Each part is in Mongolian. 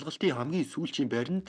шалгалтын хамгийн сүүлчийн байранд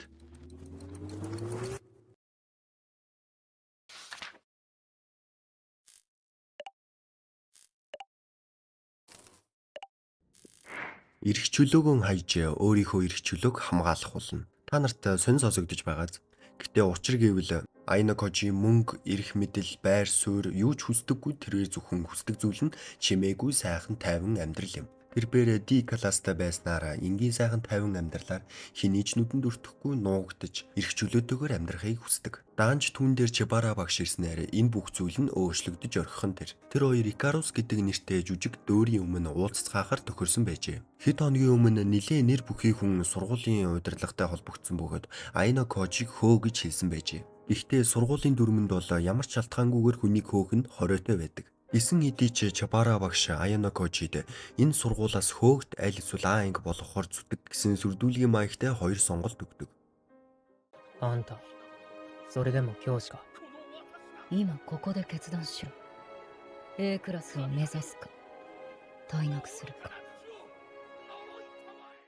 эрх чөлөөгөө хайж өөрийнхөө эрх чөлөөг хамгаалах болно. Та нарт сонь сонсогдож байгааз. Гэтэ учир гэвэл Айно Кожи мөнгө, эрх мэдэл, байр суурь юу ч хүсдэггүй, тэрээр зөвхөн хүсдэг зүйл нь чимээгүй сайхан тайван амьдрал юм. Тэрээр ди класстай байснараа энгийн сайхан тайван амьдралаар хэний ч нүдэнд өртөхгүй нуугдаж эрх чөлөөтэйгээр амьдрахыг хүсдэг. Даанч түүн дээр Чибара багш ирснээр энэ бүх зүйл нь өөрчлөгдөж орхих нь тэр. Тэр хоёр Икарус гэдэг нэртэй жүжиг дөөрийн өмнө уулзцаахаар тохирсон байжээ. Хэд хоногийн өмнө нилээ нэр бүхий хүн сургуулийн удирдлагатай холбогдсон бөгөөд Айно Кожиг хөө гэж хэлсэн байжээ. Гэхдээ сургуулийн дүрмэнд бол ямар ч шалтгаангүйгээр хүнийг хөөх нь хориотой байдаг. Исэн хэдий ч Чибара багш Айно Кожид энэ сургуулаас хөөгт аль эсвэл анги болгохоор зүтг гэсэн сүрдүүлгийн маягтай хоёр сонголт өгдөг. あんた、それでも教師か。今ここで決断しろ。A クラスを目指すか退学するか。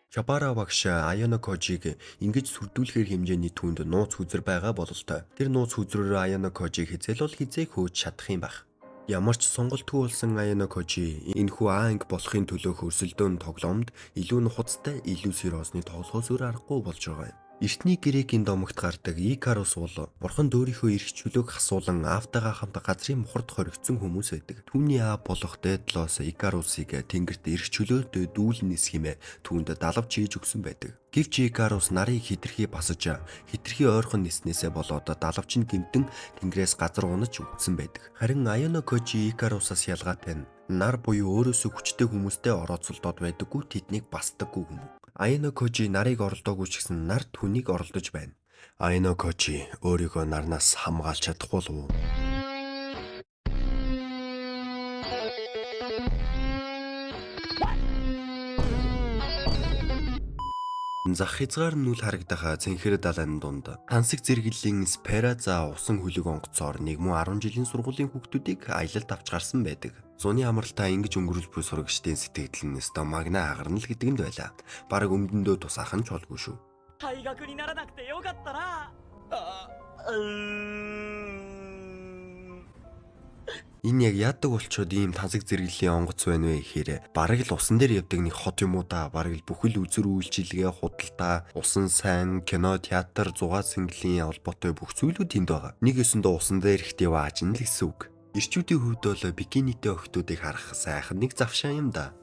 Чибара багш Айно Кожиг ингэж сүрдүүлэхээр хэмжээний түүнд нууц хүзэр байгаа бололтой. Тэр нууц хүзрээр Айно Кожиг хизээл бол хизээ хөөж чадах юм байх. Ямар ч сонголтгүй болсон Айно Кожи энэхүү анги болохын төлөө хөрсөлдөөн тоглоомд илүү нухацтай, илүү сериосны тоглохоос өөр аргагүй болж байгаа юм. Эртний Грекийн домогт гардаг Икарус бол бурхан дөөрийнхөө эрх чөлөөг хасуулан Аавтайгаа хамт газрын мухард хоригдсон хүмүүс байдаг. Түүний аав болох Дедлос Икарусыг тэнгэрт эрх чөлөөд дүүлнэс хэмээн түүнд далавч хийж өгсөн байдаг. Гэвч Икарус нарыг хитрхи басаж хитрхи ойрхон ниснээсээ болоод далавч нь гэмтэн тэнгэрээс газар унаж үдсэн байдаг. Харин Айно Кожи Икарусаас ялгаатай нь нар буюу өөрөөсөө хүчтэй хүмүүстэй орооцолдоод байдаггүй, тэднийг бастаггүй хүмүүс. Айно Кожи нарыг оролдоогүй ч гэсэн нар түүнийг оролдож байна. Айно Кожи өөрийгөө нарнаас хамгаалж чадахгүй л уу? Зах хязгаар нь үл харагдах цэнхэр далайн дунд тансаг зэрэглэлийн Спераза усан хөлөг онгоцоор 1-10 жилийн сургуулийн хүүхдүүдийг аялалд авч гарсан байдаг. Зуны амралтаа ингэж өнгөрүүлж буй сурагчдын сэтгэл нь магна агарна л гэдгэнд байлаа. Бараг өмдөндөө тусаах нь чолгүй шүү. Энэ яг яадаг болчоод ийм тансаг зэрэглэлийн онгоц байна вэ гэхээр бараг л усан дээр явдаг нэг хот юм уу да. Бараг л бүхэл үзэр үйлчилгээ, худалдаа, усан сайн, кино, театр, зугаа сэнглийн холбоотой бүх зүйлүүд тэнд байгаа. Нэг өсөндөө усан дээр ихтэй вааж нь л гэсэн үг. Ирчүүдийн хувьд бол бикинитэй охтуудыг харах сайхан нэг завшаа юм да.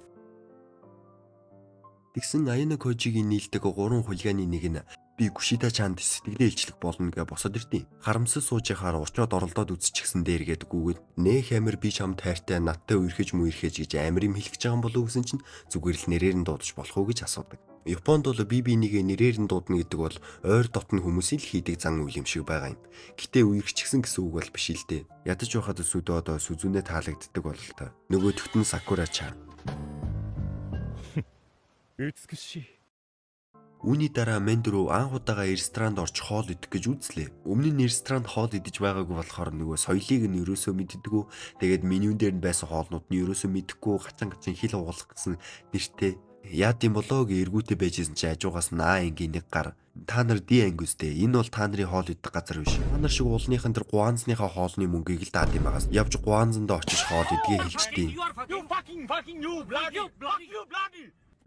Тэгсэн Айно Кожигийн нийлдэг 3 хулиганы нэг нь би Гүшида чанд сэтгэлээ илчлэх болно гэж босоод ирдیں۔ Харамсал суужихаар урчууд оролдоод үзчихсэн дээр гээд гүгээд нэх амир би чам тайртай надтай үерхэж мүерхэж гэж амир юм хэлэх гэж байгаа юм болов гэсэн чинь зүгээр л нэрээр нь дуудаж болох уу гэж асуудаг. Японд бол нэг нэрээр нь дуудна гэдэг бол ойр дотны хүмүүсийн л хийдэг зан үйл юм шиг байгаа юм. Гэтэ үерхчихсэн гэсэн үг бол биш л дээ. Ядаж байхад сүдөөд сүзүнэ таалагддаг бололтой. Нөгөөдөгт нь Сакура чан. Үүний дараа Мендро анх удаага ресторанд орж хоол идэх гэж үзлээ. Өмнө нь ресторанд хоол идэж байгаагүй болохоор нөгөө соёлыг нь ерөөсөө мэддэггүй. Тэгээд менюн дээр нь байсан хоолнууд нь ерөөсөө мэдэхгүй гацан хил угуулах гэсэн нэртэй. Яад юм болоо гэ эргүүтэй байжсэн чи ажуугаас наа ингийн нэг гар. Та нар ди анги үстэй. Энэ бол та нарын хоол идэх газар биш. Та нар шиг уулныхын тэр гуанзныхаа хоолны мөнгийг л даад юм байгаас. Явж гуанзандаа очиж хоол идгээ хэлжтэй.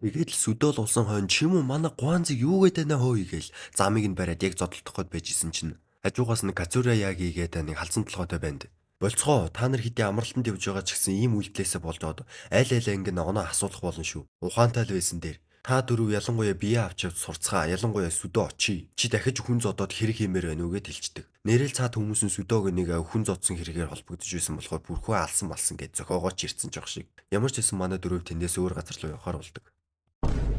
Тэгээд л сүдөөл улсан хойно ч юм уу манай гуанзыг юу гэдэг нэ хөөе гээл замыг нь бариад яг зодтолдох гээд байжсэн чинь хажуугаас нь Кацура Яги гэдэг нэг халзан толгойтой байнд. Болцгоо та нар хэдий амралтанд явж байгаа ч гэсэн ийм үйлдэлээсээ болжоод аль анги ногоно асуулах болно шүү. Ухаантай л байсан дээр. Та дөрөв ялангуяа бие авчид сурцгаа ялангуяа сүдөө очие. Чи дахиж хүн зодоод хэрэг хиймээр байна уу гэж хэлчихдэг. Нэрэл цаад хүмүүс нь сүдөөг нэг хүн зодсон хэрэгээр холбогдож байсан болохоор бүрхөө алсан малсан гэж зохиогооч ирсэн жоох шиг. Ямар ч байсан манай дөрөв тэндээс өөр газар руу явахаар болдог.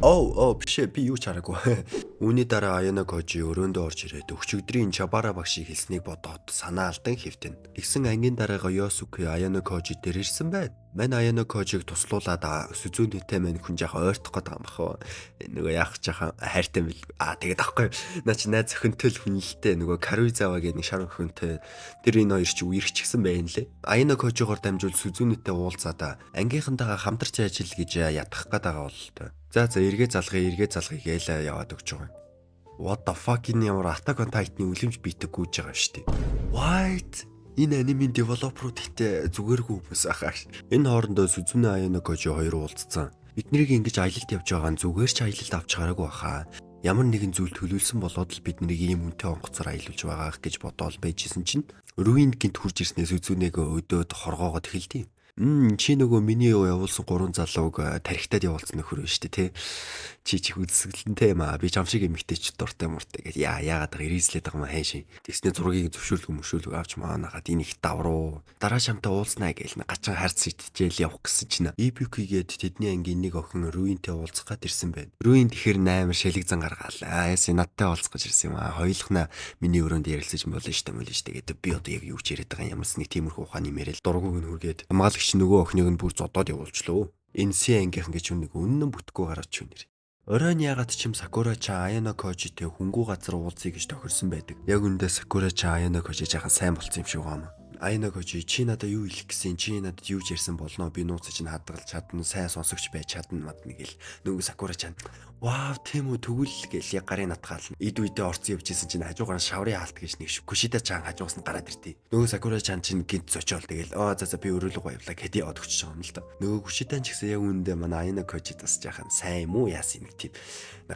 Биш би юу ч хараагүй. Үүний дараа Айно Кожи өрөөндөө орж ирээд өчигдрийн Чибара багшийг хэлснийг бодоод санаа алдан хэвтэн. Тэгсэн ангийн дараа Йосуке Айно Кожи дээр ирсэн байна. Мань Айно Кожиг туслуулаад Сүзүнэтэй мань хүн жаахан ойртох гээд байгаа юм бахаа. Нөгөө яах жаахан хайртай мэл. Тэгээд аахгүй. Наа чи найз охинтой л хүн л дээ. Нөгөө Каруизава гэдэг нэг шар охинтой. Тэр энэ хоёр ч үерхчихсэн байна лээ. Айно Кожигоор дамжуул Сүзүнэтэй уулзаад ангийнхантайгаа хамтарч ажил гэж ядах гээд байгаа бололтой. За эргээ залгая гээл яваад өгч байгаа юм. What the fuck энэ ямар Attack on Titan-ы үлэмж бийтэг гүйж байгаа юм шүү дээ. What? Энэ анимын девелоперууд ихтэй зүгээргүй хүмүүс ахаа. Энэ хоорондоо Сүзүнэ Аяна Кожи хоёр уулзсан. Биднийг ингэж аялалд явж байгаа нь зүгээр ч аялалд авч гараагүй хаа. Ямар нэгэн зүйл төлөвлөсөн болоод л биднийг ийм үнэтэй онгоцоор аялуулж байгаа гэж бодоол байжсэн чинь Руинд гинт хурж ирснээс Сүзүнэг өдөөд хоргоогоод эхэлдэв. Чи нөгөө миний явуулсан 3 залууг тархитад явуулсан нөхөр шүү дээ, тий. Чи чих үзэсгэлэнтэй юм аа. Би чам шиг эмэгтэйч дуртай муртай гэж яагаад ирээслээд байгаа юм хайшин. Тэгснэ зургийг зөвшөөрлөг авч маанагаад энэ их давруу. Дараа шамтаа уулзнаа гээл гачин харц итжээл явах гэсэн чинь Ибюкигээд тэдний ангийн нэг охин Руинтэй уулзах гад ирсэн байна. Руин тэгэхээр 8 шэлэг зан гаргаалаа. Надтай уулзах гэж ирсэн юм аа. Хоёулахна миний өрөөнд ярилцаж болно штэ гэдэг. Би одоо яг юу ч яриад байгаа юмс нэг тиймэрхүү ухааны мэрэл дургууг нь хүргээд хамгаалагч нөгөө охиныг нь бүр зодоод явуулчлаа. Энэ си ангийнхан гэж үнэг үнэн бүтгэхгүй гараач юу нэр. Оройн ягаад чим Сакура-чан Аяна Кожитэй хөнгүү газар уулзъя гэж тохирсон байдаг. Яг үндэ Сакура-чан Аяна Кожи жаахан сайн болсон юм шиг байна. Аяна Кожи чи надад юу хэлэх гэсэн, чи надад юу ярьсан болно, би нууцыг чинь хадгалж чадна, сайн сонсогч байж чадна мадна гэл. Нөгөө Сакура-чан вау тийм үү тэгвэл гэл яг гарын натгаал. Эд үедээ орцсон явжсэн чинь хажуугаар шаврын хаалт гэж нэг Кушида-чан хажуугаас нь гараад иртий. Нөгөө Сакура-чан чинь гинт зочоол тэгэл за би өрөөлөг баярлаа гэд яваад өгч байгаа юм л да. Нөгөө Кушида-н ч гэсэн яг үндэ манай Аяна Кожи тас жаахан сайн юм уу яасан нэг тийм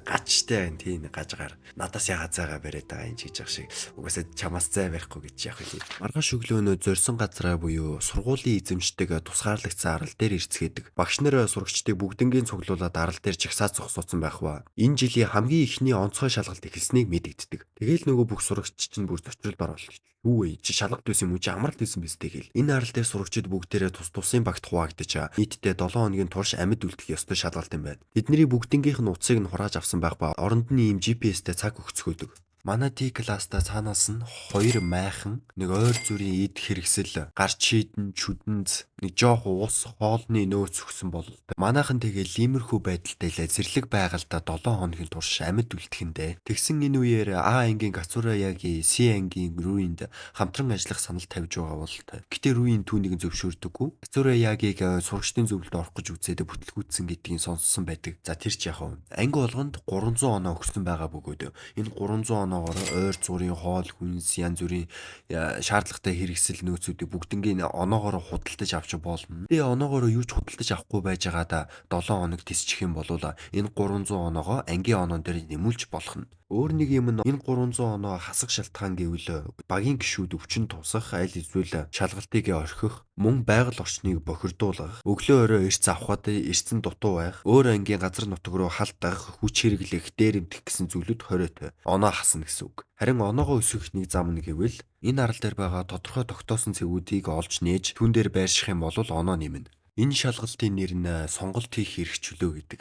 гачтай байна тийм гажгаар надаас яга зайгаа бариад байгаа юм чиж ах шиг угаасаа чамаас зай барихгүй гэж яах вэ. Маргааш өглөөнөө зорьсон газраа буюу сургуулийн эзэмшдэг тусгаарлагцсан арал дээр ирцгээдэг. Багш нар сурагчдыг бүгднгийн цуглуулад арал дээр жагсаа зогсооцсон байх ба энэ жилийн хамгийн ихний онцгой шалгалт эхэлснийг мэдэгддэг. Тэгээл нөгөө бүх сурагч чинь бүр зочрол баруулж юу вэ чи шалгалт байсан юм уу чи амралт байсан биз тэгэл. Энэ арал дээр сурагчид бүгдээрээ тусын багт хуваагдаж нийтдээ 7 хоногийн турш амьд үлдэх ёстой шалгалт юм байна. Тэдний бүгднгийнх нь утсыг нь хурааж авсан байх ба оронд нь ийм GPS-тэй цаг өгцгөөдөг. Манай Т класста цаанаас нь 2 майхан, нэг ойр зүрийн эд хэрэгсэл, гарч шийдэн, чүдэнц, нэг жоох уус, хоолны нөөц өгсөн бол манайхан тэгэл иймэрхүү байдалтай лазэрлэг байгальда 7 хоногийн турш амьд үлдэхэндээ. Тэгсэн энэ үеэр А ангийн Гацура Яги, С ангийн Руинд хамтран ажиллах санал тавьж байгаа бол гэтээ Руин түүнийг зөвшөөрдөггүй. Гацура Ягиг сурагчдын зөвлөлд орох гэж үзээд бүтлгүүцсэн гэдгийг сонссон байдаг. За тэр ч яг анги болгонд 300 оноо өгсөн байгаа бөгөөд энэ 300 ойр зургийн хоол хүнс янз бүрийн шаардлагатай хэрэгсэл нөөцүүдийг бүгднгийн оноогоор худалдаж авч болно. Тэгээ оноогоор юу ч худалдаж авахгүй байж байгаадаа 7 хоног тисчих юм бол энэ 300 оноогоо ангийн оноон дээр нэмүүлж болох нь. Өөр нэг юм нь энэ 300 оноо хасах шалтгаан гэвэл багийн гишүүд өвчин тусах, аль эсвэл шалгалтыг орхих, мөн байгаль орчныг бохирдуулах, өглөө орой эрс авахад эрсцэн дутуу байх, өөр ангийн газар нутаг руу халдах, хүч хэрэглэх, дээрэмдэх гэсэн зүйлүүд хориотой оноо хасна гэсэн үг. Харин оноогоо өсгөх нэг зам нь гэвэл энэ арал дээр байгаа тодорхой тогтоосон цэгүүдийг олж нээж түн дээр байрших юм бол оноо нэмнэ. Энэ шалгалтын нэр нь сонголт хийх эрх чөлөө гэдэг.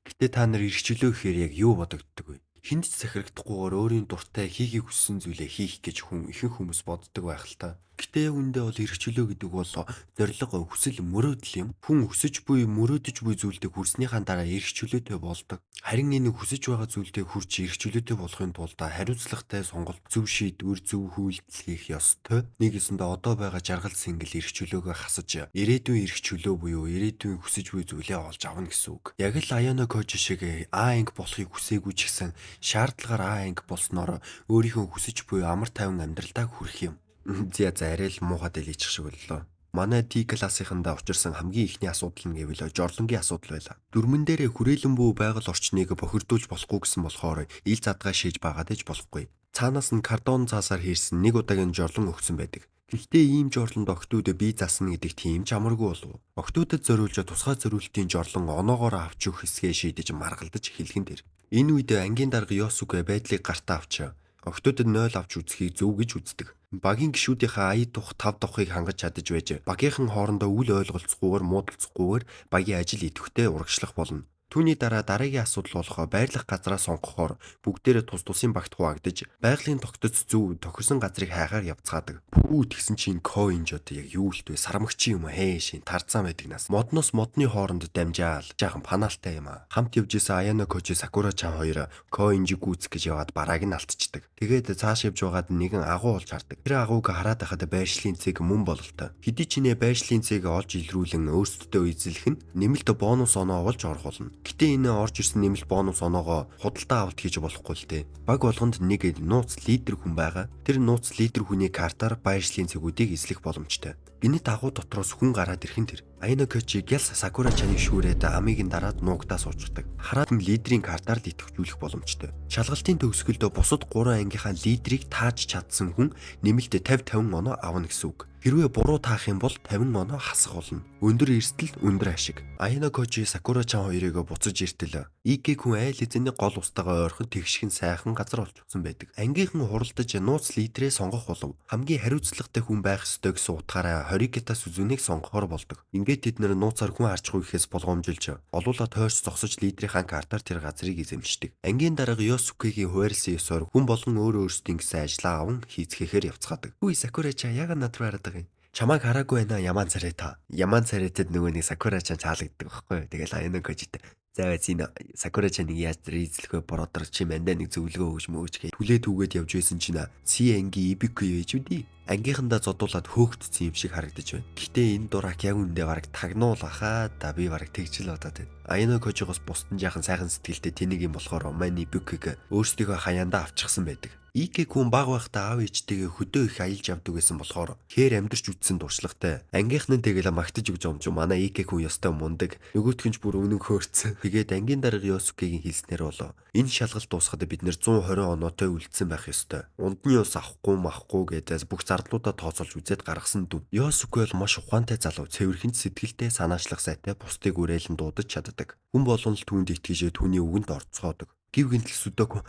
Гэтэ та нар эрх чөлөө гэхээр яг юу бодогддог вэ? Хинд ч захирагдахгүйгээр өөрийн дуртай хийхийг хүссэн зүйлээ хийх гэж ихэнх хүмүүс боддог байх л та. Гэтэ үндэ бол эрх чөлөө гэдэг бол зориг хүсэл мөрөөдөл юм. Хүн өсөж буй мөрөөдөж буй зүйлдээ хүрснийхаа дараа эрх чөлөөтэй болдог. Харин энэ хүсэж байгаа зүйлдээ хүрч эрх чөлөөтэй болохын тулд хариуцлагатай сонголт, зөв шийдвэр, зөв үйлдэл хийх ёстой. Нэгэсэндээ одоо байгаа жаргал сэнгэл эрх чөлөөгөө хасаж ирээдүйн эрх чөлөө буюу ирээдүйн хүсэж буй зүйлээ олж авна гэсэн үг. Яг л Аяна Кожи шиг А анги болохыг хүсээгүй ч гэсэн шаардлагаар А анги болсноор өөрийнхөө хүсэж буй амар тайван амьдралдаа хүрэх юм. За арай л муухай дэлийчих шиг боллоо. Манай Т классынхандаа учирсан хамгийн ихний асуудал нь гэвэл жорлонгийн асуудал байлаа. Дүрмэн дээрээ хүрээлэн буй байгаль орчныг бохирдуулж болохгүй гэсэн болохоор ил задгаа шийж байгаад иж болохгүй. Цаанаас нь картон цаасаар хийсэн нэг удаагийн жорлон өгсөн байдаг. Гэхдээ ийм жорлонд октод бие засна гэдэг тийм ч амаргүй болов. Октодод зориулж тусгай зориултын жорлон оноогоор авч өгөх хэсгээ шийдэж маргалдаж эхэлгэн тэр. Энэ үед ангийн дарга Ёсуке байдлыг гартаа авч октодод 0 авч үзхийг зөв гэж үздэг. Багийн гишүүдийнхээ ая тух 5 давхыг хангаж чадаж байж багийнхан хоорондоо үл ойлголцохгүйгээр муудалцахгүйгээр багийн ажил идэвхтэй урагшлах болно. Түүний дараа дараагийн асуудал болох байрлах газраа сонгохоор бүгдээрээ тус тусын багт хуваагдаж байгалийн тогтоц зөв тохирсон газрыг хайгаар явцгаадаг. Пүү тэгсэн чинь коинж одоо яг юу л вэ? Сармагч юм шин тарцсан байдаг нас. Модноос модны хооронд дамжаал жаахан панаалтай юм а. Хамт явж исэн Аяна Кожи Сакура-чан хоёр коинж гүйцэх гэж яваад барааг нь алдчихдаг. Тэгээд цааш явж байгаад нэгэн агуу олж хардаг. Тэр агууг хараад байхад байршлын цэг мөн бололтой. Хэдий ч нэ байршлын цэг олж илрүүлэн өөрсдөө эзэлэх нь нэмэлт бонус оноо олж орох болно. Гэтэ энэ орж ирсэн нэмэлт бонус оноогоо худалдаа авалт хийж болохгүй л дээ. Баг болгонд нэг нууц лидер хүн байгаа. Тэр нууц лидер хүний картаар байршлын цэгүүдийг эзлэх боломжтой. Гинэт агуу дотроос хүн гараад ирэх нь тэр. Айно Кочи гялс Сакура-чаны шүүрээд амийг нь дараад нуугдаа суучдаг. Хараад нь лидерийн картаар л идэвхжүүлэх боломжтой. Шалгалтын төгсгөлдөө бусад 3 ангийнхаа лидерийг тааж чадсан хүн нэмэлт 50-50 оноо авна гэсэн үг. Хэрвээ буруу таах юм бол 50 оноо хасах болно. Өндөр эрсдэл, өндөр ашиг. Айно Кочи Сакура-чан хоёрыг буцаж иртэл Икки хүн айл эзэний гол устдаагаа ойрхон тэгшхэн сайхан газар олчихсон байдаг. Ангийнхан хуралдаж нууц лидерээ сонгох болов. Хамгийн хариуцлагатай хүн байх ёстой гэсэн утгаараа Хорикита Сүзүнийг сонгохоор болдог. Ингээд тэд нэр нууцаар хүн харчихгүй гэхээс болгоомжилж олуула тойрч зогсож лидерийн картаар тэр газрыг эзэмшдэг. Ангийн дарга Ёсукигийн хуваарлсан ёсоор хүн болгон өөрөө өөрсдийн гэсэн ажлаа аван хийцгээхээр явцгаадаг. Үгүй Сакура-чан яагаад над руу хараад байгаа юм? Чамайг хараагүй байна Яман царай та. Яман царайтэд нөгөө нэг Сакура-чан чаалагддаг байхгүй юу? Тэгэл Айно Кочитэй зайваа зин Сакура-чаныг яаж эзлэхөө бородор чи мандаа нэг зөвлөгөө өгч мөөч гэ. Түлээ түүгээд явж байсан чинь Си анги Ибику байж үди. Ангийнхандаа зодуулаад хөөгдсөн юм шиг харагдаж байна. Гэтэ энэ дурак яг үндэ бараг тагнуулахаа да би бараг тэгжил бодоод байна. Айно Кочигоос бусдын жаахан сайхан сэтгэлтэй тэнийг юм болохоор Мани Бюкиг өөрсдийнхөө хаяандаа авчихсан байдаг. Икки хүн баг байхдаа аав ээжтэйгээ хөдөө их аялж явдаг гэсэн болохоор хээр амьдарч үтсэн дуршлагтай. Ангийнхан нь тэгэл магтаж өгч юм ч манай Икки хүн ёстой мундаг. Нөгөөтгөн ч бүр үнэн хөөрцөн. Тэгээд ангийн дарга Ёсукигийн хэлснээр болоо. Энэ шалгалт дуусахад бид нэр 120 оноотой үлдсэн байх ёстой. Ундны ус авахгүй гэдээс бүх зардлуудаа тооцоолж үзээд гаргасан дүн. Ёсуки бол маш ухаантай залуу, цэвэрхэн сэтгэлтэй, санаачлах сайтай, бусдыг үрээлэн дуудаж чаддаг. Хүн болгон л түүнд итгэжээ түүний үгэнд орцгоодог. Гив гинтэл Сүдоку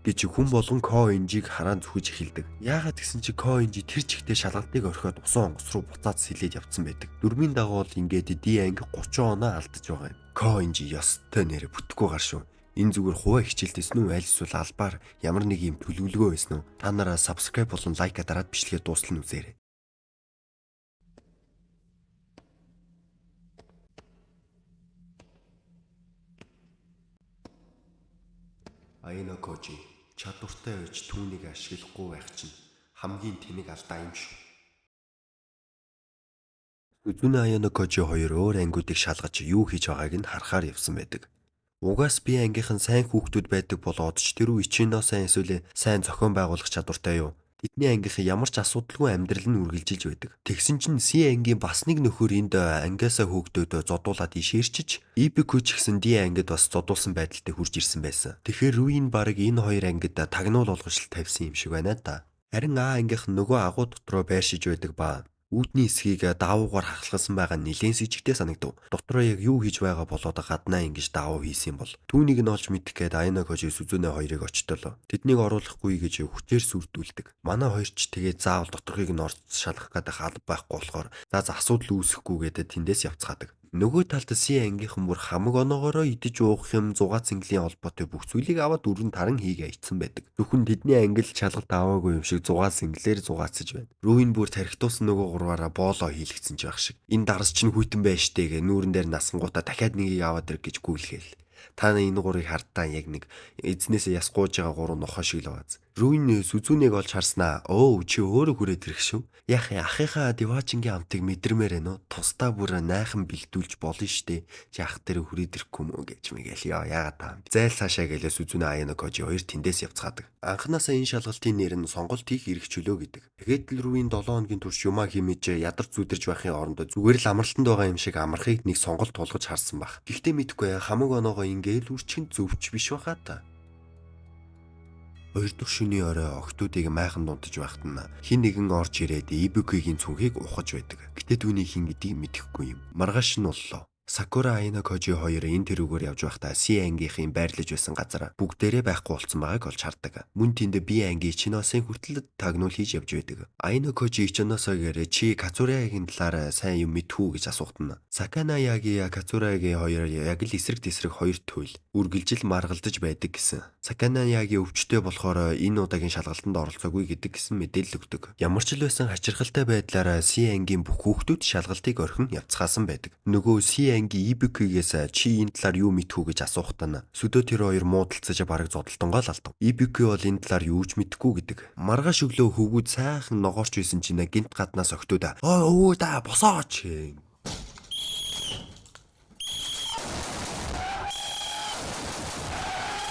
гэж хүн болгон Коинжийг хараан зүхэж эхэлдэг. Яагаад гэсэн чи Коинжи тэр чигтээ шалгалтыг орхиод усан онгоц руу буцаад сэлээд явцсан байдаг. Дөрмийн дагуу бол ингээд Ди анги 30 оноо алдаж байгаа юм. Коинжи ёстой нэрэ бүтэхгүй гар шүү. Энэ зүгээр хуваа хичээлтэйсэн үү аль эсвэл албаар ямар нэг юм төлөвлөгөө байсан уу? Та нараа subscribe болон лайка дараад бичлэгээ дуусна үзээрэй. Айно Кочи чадвартай байж түүнийг ашиглахгүй байх чинь хамгийн тэнэг алдаа юм шүү. Үзүнэ Айно Кочи хоёр өөр ангиудыг шалгаж юу хийж байгааг нь харахаар явсан байдаг. Угаас би ангийнхан сайн хүүхдүүд байдаг болоод ч тэр үе Ичино сайн эсвэл сайн зохион байгуулах чадвартай юу? Тэдний ангийнхан ямар ч асуудалгүй амьдрал нь үргэлжилж байдаг. Тэгсэн чинь Си ангийн бас нэг нөхөр энд ангиасаа хүүхдүүдөө зодуулаад ишээрчиж, Ибику ч гэсэн Ди ангид бас зодуулсан байдалтай хурж ирсэн байсан. Тэгэхээр Руин баг энэ хоёр ангид тагнуул олгошл тавьсан юм шиг байна да. Харин А ангийнхан нөгөө агуу дотроо байршиж байдаг ба үүдний эсхийг даавуугаар хахалгасан байгаа нэлээд сэжигтэй санагдав. Дотроо яг юу хийж байгаа болоод гаднаа ингэж даавуу хийсэн юм бол түүнийг нь олж мэдэх гээд Айно Кочи Сүзүнэ хоёрыг очтолоо. Тэднийг оруулахгүй гэж хүчээр сүрдүүлдэг. Манай хоёр ч тэгээд заавал доторхыг нь орж шалгах гэдэг алба байхгүй болохоор за асуудал үүсэхгүй гэдэг тэндээс явцгаадаг. Нөгөө талд Си ангийнхан бүр хамаг оноогоороо идэж уух юм 6 цэнгэлийн холбоотой бүх зүйлийг аваад өргөн таран хийгээ ичсэн байдаг. Зөвхөн тэдний ангил шалгалт аваагүй юм шиг 6 цэнгэлээр зугаацж байна. Руин бүр тархитуусан нөгөө гурваараа боолоо хийлгэсэн ч байх шиг. Энэ дарс чинь хүйтэн байж штэ гэ нүүрэн дээр насангуудаа дахиад нэгийг аваад ир гэж гүйлгээл. Та энэ гурыг хардтаа яг нэг эзнээсээ яс гууж байгаа гурав нохоо шиг л бааз. Руин Сүзүнийг олж харснаа. Оо чи өөрөө хүрээд ирэх шүү. Яах юм ахыхаа Дивачингийн амтыг мэдрэмээр байна уу? Тусдаа бүр найхан бэлдүүлж болно штэ. Чи ах дээр хүрээд ирэхгүй мүү гэж мэгэл ёо яагаад таам. Зайл цаашаа гэлээ Сүзүнэ Айно Кочи хоёр тэндээс явцгаадаг. Анханасаа энэ шалгалтын нэр нь сонголт хийх эрх чөлөө гэдэг. Тэгээд л Руин 7 хоногийн турш юмаа химэж ядарч зүдэрж байхын орондоо зүгээр л амралтанд байгаа юм шиг амрахыг нэг сонголт тулгаж харсан баг. Гэхдээ мэдгүй хамаг оноогоо ингээл үрчин зөвч биш баха та. Хоёр дахь шөнийн орой охтуудыг майхан дунтаж байхад нь хин нэгэн орж ирээд Ибикигийн цүнхийг ухаж байдаг. Гэтэ түүний хин гэдгийг мэдэхгүй юм. Маргааш нь боллоо. Сакура Айно Кочи хоёр энэ тэрүүгээр явж байхдаа Си ангийнхын байрлаж байсан газар бүгдээрээ байхгүй болсон байгааг олж хардаг. Мөн тэнд би анги Ичиносын хүртэл тагнуул хийж явж байдаг. Айно Кочи Ичиносоогоор чи Кацурагийн талаар сайн юм мэдхүү гэж асуухт нь Саканаяги Кацурагийн хоёр яг л эсрэг тесрэг хоёр туйл үргэлжил маргалдаж байдаг гэсэн. Саканаяги өвчтөй болохоор энэ удаагийн шалгалтанд оролцоогүй гэдэг гэсэн мэдээлэл өгдөг. Ямар ч л байсан хачирхалтай байдлаараа Си ангийн бүх хүүхдүүд шалгалтыг орхин явцгаасан байдаг. Нөгөө Си анги Ибикигээс чи энэ талаар юу мэдхүү гэж асуухтаа нь Сүдө тэр хоёр муудалцаж бараг зодтолтонгоо л алдав. Ибики бол энэ талаар юу ч мэдэхгүй гэдэг. Маргааш өглөө хөвгүүд сайхан ногоорч байсан чинь гинт гаднаас октоуда "Өө да босооч"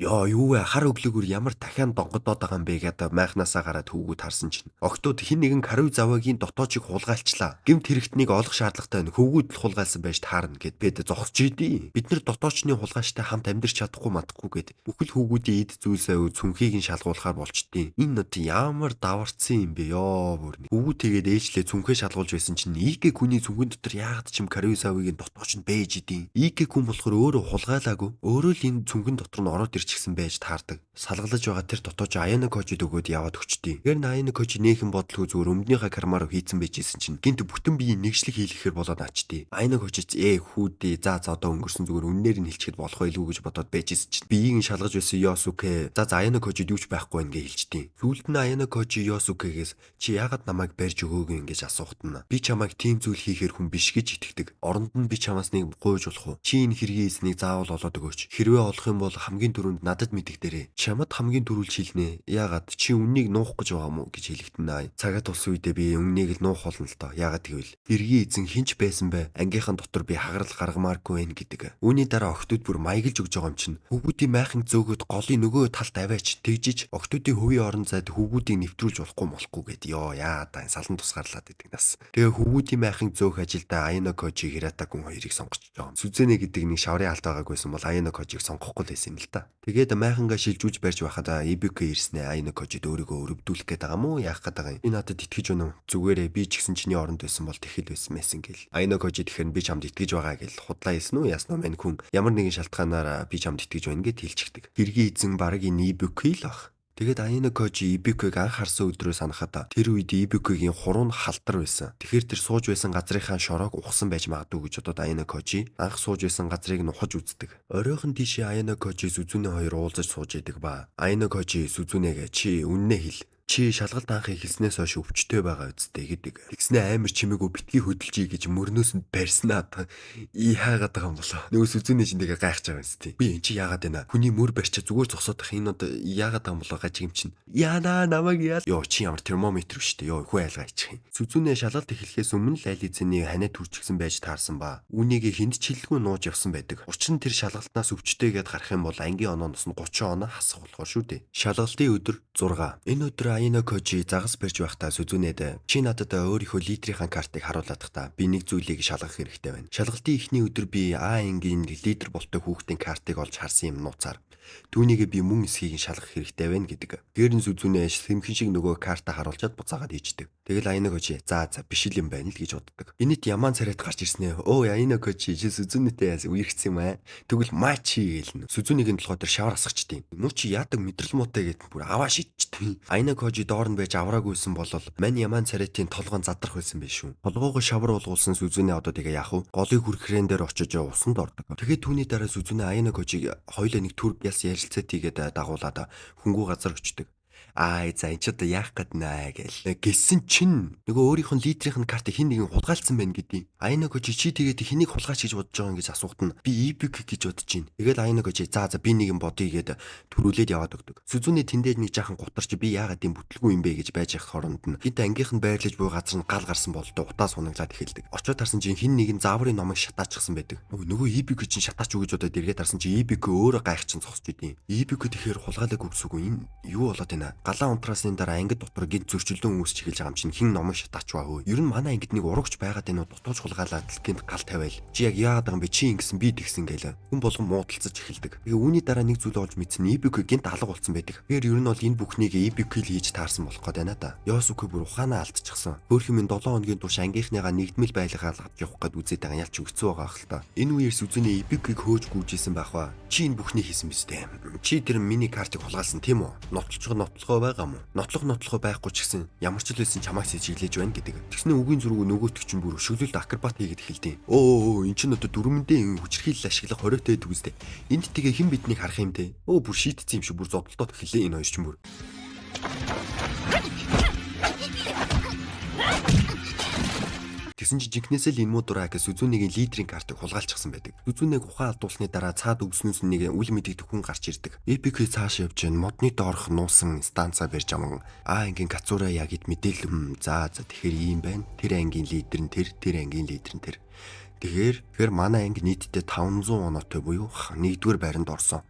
Яа юу вэ? Хар өглөөгөр ямар дахиад донгодоод байгаа юм бэ гэдэг майхнасаа гараад хөвгүүд харсан чинь. Октод хин нэгэн Каруй заваагийн дотоочийг хулгайлчлаа. Гэмт хэрэгтнийг олох шаардлагатай нь хөвгүүд л хулгайлсан байж таарна гэд бид зогсож идэв. Бид нар дотоочны хулгайчтай хамт амьдарч чадахгүй матахгүй гэд бүхэл хөвгүүдийн эд зүйлсээ цүнхийг нь шалгуулахаар болчдیں۔ Энэ нот ямар даварцсан юм бэ ёо бүр. Хөвгүүд тэгээд ээжлээ цүнхээ шалгуулж байсан чинь Ике хүний цүнхэн дотор яагаад ч юм Каруй заваагийн дотооч нь бэж идэв. Ике хүн болохоор өөрөө хулгайлаагүй. Өөрөө л энэ цүнхэн дотор нь ороод ирчихсэн байж таардаг. Салгалаж байгаа тэр дотооч Аяна Кожид өгөөд яваад өгчдээ. Тэр Аяна Кожи нээхэн бодлого зүгээр өмнөнийхөө кармаар хийцэн байжсэн чинь гинт бүтэн биеийн нэгжлэг хийлгэхээр болоод ачдээ. Аяна Кожич хүүдээ за одоо өнгөрсөн зүгээр үннээр нь хэлчихэд болох байлгүй гэж бодоод байжсэн чинь биеийг нь шалгаж байсан Ёсуке за Аяна Кожид юу ч байхгүй байна гэж хэлждээ. Сүүлд нь Аяна Кожи Ёсукегээс чи яагаад намайг барьж өгөөгүй ингэж асуухт нь би чамайг тийм зүйл хийхээр хүн биш гэж итгэдэг. Оронд нь би чамаас нэг гуйж болох уу? Чи энэ хэргийн эснийг заавал олоод өгөөч. Хэрвээ олох юм бол хамгийн түрүүнд надад мэдэгдэрээ. Чамд хамгийн түрүүл шилнэ. Яагаад чи үннийг нуух гэж байгаа мó гэж хэлэгдэнэ. Цагаат ус үедээ би үннийг л нуух болно л доо. Яагаад гэвэл хэргийн эзэн хинч байсан бэ? Ангийнхан дотор би хагарал гаргамааргүй байх гэдэг. Үүний дараа октод бүр маяглж өгж байгаа юм чинь. Хөвгүүдийн майхан зөөгөд голын нөгөө талд аваач тэгжиж октодын хөвийн орон зайд хөвгүүдийг нэвтрүүлж болохгүй гэд ёо яа да салан тусгаарлаад идэг нас. Тэгээ хөвгүүдийн майхан зөөх ажилдаа Аяна Кожи Хирата гүн хоёрыг сонгоч байгаа. Сүзэнэ гэдэг нэг шаврын алт байгаагүйсэн бол Аяна Кожиг сонгохгүй л байсан юм л та. Тэгээд майхангаа шилжүүлж барьж байхад Ибуке ирснэ Аяна Кожид өөрийгөө өрөвдүүлэх гээд байгаа мó яах гээд байгаа юм. Энэ надад итгэж өнөө зүгээрээ би ч гэсэн чиний оронд байсан бол тэхэл байсан мэсэн гэл. Аяна Кожи тэгэхээр би чамд итгэж байгаа гэл худлаа хэлсэн үү яснаа мань хүн ямар нэгэн шалтгаанаар би чамд итгэж байна гэд хэлчихдэг. Хэргийн эзэн баг энэ Ибуке л ах. Тэгээд Аяна Кожи Ибукыг анх харсан өдрөө санахад тэр үед Ибукигийн хуруу нь халтар байсан. Тэгэхээр тэр сууж байсан газрынхаа шороог ухсан байж магадгүй гэж бодоод Аяна Кожи анх сууж байсан газрыг нухаж үздэг. Оройхон тийшээ Аяна Кожи Сүзүнэ хоёр уулзаж сууж идэг ба Аяна Кожи Сүзүнэгээ чи үннээ хэл. Чи шалгалт анх эхэлснээс хойш өвчтэй байгаа үсттэй гэдэг. Тэгснэ амар чимээгөө битгий хөдөлжий гэж мөрнөөс нь барьснаа. Яагаад байгаа юм болоо. Нөгөө Сүзүнэ чинь тэгээ гайхаж байгаа юм зү. Би эн чи яагаад байна? Хүний мөр барьчаа зүгээр зогсоодох энэ одоо яагаад байгаа юм болоо гаж юм чинь. Яана намайг яа. Йоо чи ямар термометр шүү дээ. Йоо хүү айлгаа ичих юм. Сүзүнэ шалгалт эхлэхээс өмнө л аль эзэний ханиа түрчгсэн байж таарсан ба. Үүнийг хүнд чилдэггүй нууж явсан байдаг. Учир нь тэр шалгалтнаас өвчтэй гэд гарах юм бол ангийн онооноос нь 30 оноо хасах болохоор шүү дээ. Шалгалтын өдөр 6. Энэ өдөр Аяна Кожи загас барьж байхдаа Сүзүнэд чи надад өөрийнхөө лидерийн картыг харуулдаг та би нэг зүйлийг шалгах хэрэгтэй байна. Шалгалтын эхний өдөр би А ангийн лидер болтой хүүхдийн картыг олж харсан юм нууцаар. Түүнийг би мөн эсхийг шалгах хэрэгтэй байна гэдэг. Гэрэн Сүзүнэ сэмхэн шиг нөгөө карта харуулчаад буцаагаад ийждэг. Тэгэл Аяна Кожи за биш юм байна л гэж боддог. Энэт ямаан царайт гарч ирснэ. Өө Аяна Кожи чи Сүзүнэтэй яас үерхсэн юм аа. Тэгвэл мачи гэлнэ. Сүзүнэгийн толгой дээр шавар асгачдیں۔ Муу чи яадаг мэдрэл муутай гэд бүр аваа шидчихдээ. Аяна Кожи доор нь байж авраагүйсэн бол мань ямаан царайтын толгойн задрах байсан биш үү. Толгоогоо шавар уулгуулсан Сүзүнэ одоо тэгээ яах вэ? Голын хүрхрэн дээр очиж усанд ордог. Тэгээд түүний дараа Сүзүнэ Аяна Кожиг хоёулаа нэг төр яс ярилцаад тийгээд дагуулад хөнгүү газар очдөг. За энэ ч одоо яах гээд наа гэл. Гэсэн чинь нөгөө өөрийнх нь лидерийн картыг хин нэгэн хулгайлцсан байна гэдгийг. Аяна Кожи чи тэгээд хэнийг хулгайч гэж бодож байгаа юм гэж асуухт нь би Ибуке гэж бодож байна. Тэгэл Аяна Кожи за би нэгэн бодъё гээд төрүүлээд яваад өгдөг. Сүзүнэ тэндээ нэг жаахан гутарч би яагаад юм бүтлгүй юм бэ гэж байж явах хооронд нь гинт ангийнх нь байрлаж буй газар нь гал гарсан болтой утаа сунаглаад эхэлдэг. Очоод тарсан чинь хин нэгэн зааврын номыг шатаачсан байдаг. Нөгөө Ибуке чинь шатаач өгөж удаад эргээд тарсан чинь Ибуке өөрөө гайх чинь зогсож идэв. Ибуке тэгэхээр хулгайлаг үгсгүй энэ юу болоод байна? Галаа унтраасны дараа ангид дотор гинт зөрчилдөөн үүсч эхэлж байгаа юм чинь хин номыг шатаач баа хөө. Ер нь манай ангид нэг урагч байгаад энэ дутууч хулгайлаад гинт гал тавиал. Чи яг яагаад байгаа юм бэ? Чи ингэсэн би тэгсэн гэлээ. Хүн болгон муудалцаж эхэлдэг. Тэгээ үүний дараа нэг зүйл олж мэдсэн Ибуке гинт алга болсон байдаг. Тэгэхээр ер нь бол энэ бүхнийг Ибуке л хийж таарсан болох гээд байна да. Ёсуке бүр ухаанаа алдчихсан. Хөөх юм 7 хоногийн турш ангийнхныгаа нэгдмэл байлгаал авч явах гээд үзээд байгаа ялч өгцөө байгаа хэл та. Энэ үеэр Сүзүнэ Ибукег хөөж гүйжсэн байх ба. Чи энэ бүхнийг хийсэн биз дээ. Чи тэр миний картыг хулгайлсан тийм үү? Нотлохоо байгаа мó. Нотлохоо байхгүй ч гэсэн ямар ч л байсан чамайг сэжиглэж байна гэдэг. Тэгснэ үгийн зүргүү нөгөөтг чинь бүр өшөглөлт акробат хийгээд эхэлдэг. Эн чинь одоо дөрмөндөө хүчрхийлэл ашиглах хориотой байдаг үстэй. Энд тэгээ хэн биднийг харах юм те? Бүр шийтцсэн юм шиг бүр зодтолдоод эхэллээ энэ хоёр ч юм бүр. Тэгсэн чинь жинкнээсээ л энэ муудураа гэж Сүзүнэгийн лидерийн картыг хулгайлчихсан байдаг. Сүзүнэг ухаан алдуулсны дараа цаад өгснөөс нэг үл мэдэгдэх хүн гарч ирдэг. Ибуке цааш явж гэн модны доорх нуусан станцаа барьж аман ангийн Кацура ягид мэдээлэл за тэгэхээр ийм байна. Тэр ангийн лидер нь тэр ангийн лидер нь тэр. Тэгэхээр манай анги нийтдээ 500 оноотой буюу 1-р байранд орсон.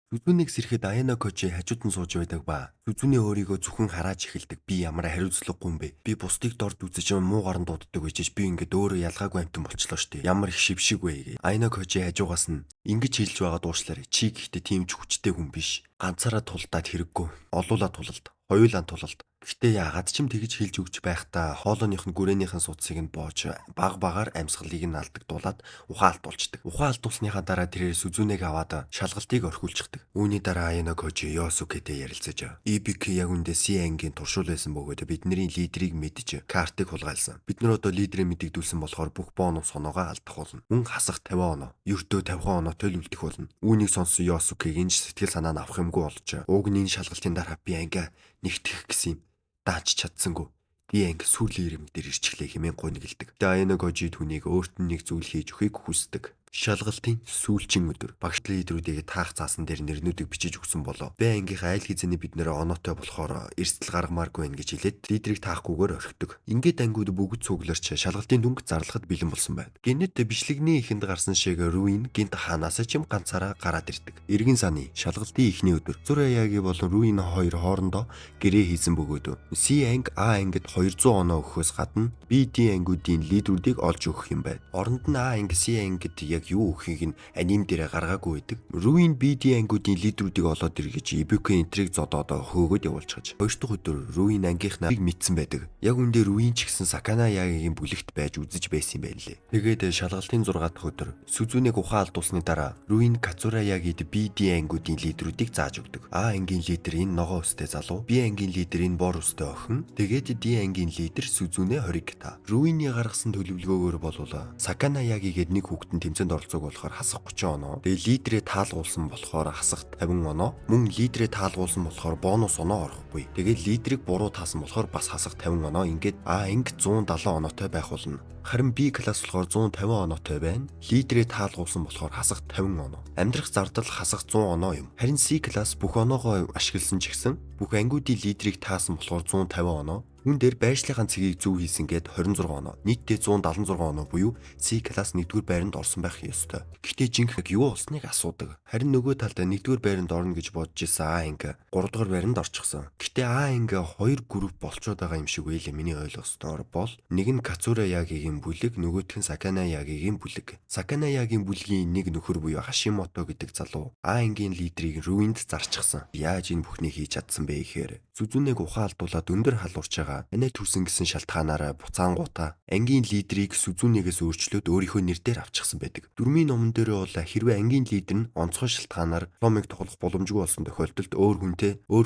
Сүзүүнийг сэрэхэд Аяна Кожи хажууд нь сууж байдаг ба Сүзүүний өөрийгөө зөвхөн харааж эхэлдэг. Би ямар хариуцлагагүй юм бэ? Би бусдыг дорд үзэж муугар нь дууддаг гэж би ингээд өөрөө ялгаагүй амтан болчлоо штэ. Ямар их шившиг вэ гээ. Аяна Кожи хажуугаас нь ингэж хэлж байгаа дуушлаарэ. Чи гэхдээ тийм ч хүчтэй хүн биш. Ганцаараа тулдаад хэрэггүй. Олуулаа тулалд. Хоёулаа тулалд. Гэхдээ яагаад ч юм тэгж хэлж өгч байхдаа хоолойных нь гүрээнийхэн судсыг нь боож баг амьсгалыг нь алдагдуулаад ухаан алдуулцдаг. Ухаан алдуулсныхаа дараа тэрээр Сүзүүнийг аваад шалгалтыг орхиулчихдаг. Үүний дараа Аяна Кожи Ёсукэтэй ярилцаж Ибики яг үндэ Си ангийн туршуул байсан бөгөөд бидний лидерийг мэдж картыг хулгайлсан. Бид нар одоо лидерийг мэдэгдүүлсэн болохоор бүх бонус оноогоо алдах болно. Мөн хасах 50 оноо, ердөө 50 оноотой л үлдэх болно. Үүнийг сонсон Ёсукэгийн сэтгэл санаа нь авах юмгүй болж угны шалгалтын дараа би ангиа нэгтгэх гэсэн юм. Дааж чадсангүй. Би анги сүрлийн ирэмэг дээр ирчихлээ хэмээн гунигэлдэг. Аяна Кожи түүнийг өөрт нь нэг зүйл хийж өгөхийг хүсдэг. Шалгалтын сүүлчийн өдөр багш лидерүүдийг таах заасан дээр нэрнүүдийг бичиж өгсөн болов. Бэ ангийнхаа айл хэзээний бид нэр оноотой болохоор эрсдэл гаргамааргүй байх гэж хэлээд лидерийг таахгүйгээр орхидог. Ингээд ангиуд бүгд цугларч шалгалтын дүнг зарлахад бэлэн болсон байна. Гэнэт бичлэгний ихэнд гарсан шиг Руин гинт хаанаас ч юм ганцаараа гараад ирдэг. Эргэн саны шалгалтын эхний өдөр Цураяги болон Руин хоёр хоорондоо гэрээ хийсэн бөгөөд Си анги А ангид 200 оноо өгөхөөс гадна B, D ангиудын лидерүүдийг олж өгөх юм байна. Оронд нь А анги Си ангид юу өгөхийг нь аним дээр гаргаагүй байдаг. Руин BD ангиудын лидерүүдийг олоод иргэж Ибуки энтриг зодоод хөөгөөд явуулчихж. Хоёр дахь өдөр Руин ангийнхныг мэдсэн байдаг. Яг үндэ Руин ч гэсэн Сакана Ягийн бүлэгт байж үзэж байсан юм байна лээ. Тэгээд шалгалтын 6 дахь өдөр Сүзүүнийг ухаан алдуулсны дараа Руин Кацура Ягид BD ангиудын лидерүүдийг зааж өгдөг. А ангийн лидер энэ ногоо өстэй залуу, B ангийн лидер энэ бор өстэй охин, тэгээд D ангийн лидер Сүзүүнэ Хоригта. Руины гаргасан төлөвлөгөөгөөр болвол Сакана Ягигээд нэг хүүхдэн тэмцээн оролцоог болохоор хасах 30 оноо. Тэгээ лидерээ таалгуулсан болохоор хасах 50 оноо. Мөн лидерээ таалгуулсан болохоор бонус оноо орохгүй. Тэгээд лидерийг буруу таасан болохоор бас хасах 50 оноо. Ингээд А анги 170 оноотой байх болно. Харин B класс болохоор 150 оноотой байна. Лидерээ таалгуулсан болохоор хасах 50 оноо. Амьдрах зардал хасах 100 оноо юм. Харин C класс бүх оноогоо ашигласан ч гэсэн бүх ангиудын лидерийг таасан болохоор 150 оноо. Үүн дээр байршлахын цэгийг зөв хийсэн гээд 26 оноо. Нийтдээ 176 оноо буюу C класс 1-р байранд орсон байх ёстой. Гэхдээ жинхэнэ юу болсныг асуудаг. Харин нөгөө талдаа 1-р байранд орно гэж бодож исэн А анги 3-р байранд орчихсон. Гэхдээ А анги 2 групп болцоод байгаа юм шиг байлээ миний ойлгосдоор бол нэг нь Кацура Ягигийн бүлэг, нөгөөх нь Сакана Ягигийн бүлэг. Сакана Ягигийн бүлгийн нэг нөхөр буюу Хашимото гэдэг залуу А ангийн лидерийг Руинд зарчихсан. Яаж энэ бүхнийг хийж чадсан бэ гэхээр Сүзүүнийг ухаан алдуулаад өндөр халуурч байгаа анаа төрсөн гэсэн шалтгаанаараа буцаангуудаа ангийн лидерийг Сүзүүнийгээс өөрчлөөд өөрийнхөө нэр дээр авчихсан байдаг. Дөрмийн номон дээр бол хэрвээ ангийн лидер нь онцгой шалтгаанаар дипломыг тоглох боломжгүй болсон тохиолдолд өөр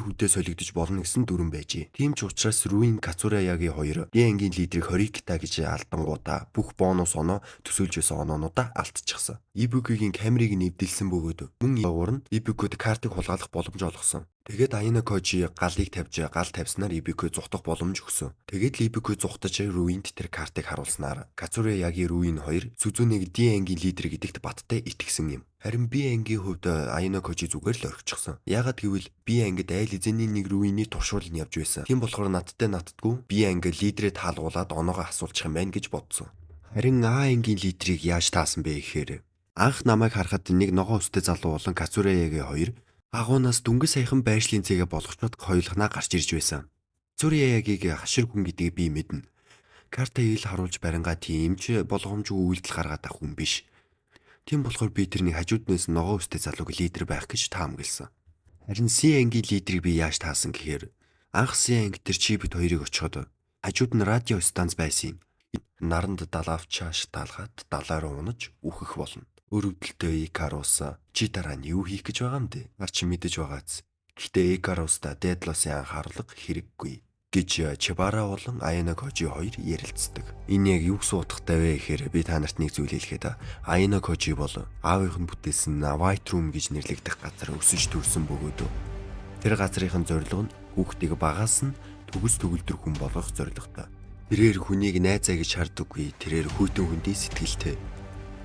хүнтэй солигдож болно гэсэн дүрэн байжээ. Тийм ч учраас Руин Кацура Яги хоёр D ангийн лидерийг Хорикта гэж алдангуудаа бүх бонус оноо төсөөлж байсан оноонуудаа алдчихсан. Ибукигийн камерыг нэвдэлсэн бөгөөд мөн явуурн Ибукид картыг хулгайлах боломж олгосон. Тэгээд Аяна Кожи галыг тавьж гал тавьснаар Ибуки зүхтах боломж өгсөн. Тэгээд л Ибуки зүхтаж Руинд тэр картыг харуулснаар Кацура Яги Руин хоёр Сүзүүнийг D ангийн лидер гэдэгт баттай итгэсэн юм. Харин B ангийн хувьд Аяна Кожи зүгээр л орхичихсон. Яагаад гэвэл B ангид айл эзэний нэг Руины туршуул нь явж байсан. Тийм болохоор надтай B анги лидерээ таалгуулад оноогоо асуулчих юм байна гэж бодсон. Харин А ангийн лидерийг яаж таасан бэ гэхээр анх намайг харахад нэг ногоо өстэй залуу болон Кацура Яги хоёр агуунаас дүнгийн саяхан байршлын цэгээ болгочнод хоёулахнаа гарч ирж байсан. Цураягийг хашир хүн гэдгийг би мэднэ. Карта ил харуулж барингаа тийм ч болгоомжгүй үйлдэл гаргаад ах хүн биш. Тийм болохоор би тэрний хажууднаас ногоо өстэй залууг лидер байх гэж таамагласан. Харин Си ангийн лидерийг би яаж таасан гэхээр анх Си анги тэр чипэд хоёрыг очиход хажууд нь радио станц байсан юм. Наранд далавчаа шатаалгаад далаа руу унаж үхэх болно. Өрөвдөлтөө Икарус чи дараа нь юу хийх гэж байгаа юм бэ? Арч мэдэж байгаац. Гэхдээ Икаруста Дедлосын анхаарлага хэрэггүй гэж Чибара болон Аяна Кожи хоёр ярилцдаг. Энэ яг юу гэсэн утгатай вэ гэхээр би та нарт нэг зүйл хэлэхэд Аяна Кожи бол аавынх нь бүтээсэн White Room гэж нэрлэгдэх газар өсөж төрсэн бөгөөд тэр газрын зорилго нь хүүхдийг багаас нь төгс төгөлдөр хүн болгох зорилготой. Тэрээр хүнийг найзаа гэж хардаггүй, тэрээр хүйтэн хүндий сэтгэлтэй.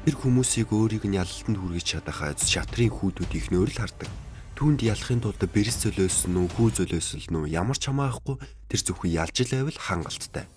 Тэр хүмүүсийг өөрийг нь ялалтанд хүргэж чадахаа шатрын хүүдүүд ихнөөр л хардаг. Түүнд ялахын тулд бэрс зөлөөсөн үү, хүү зөлөөсөл нь ямар ч хамаахгүй тэр зөвхөн ялж л байвал хангалттай.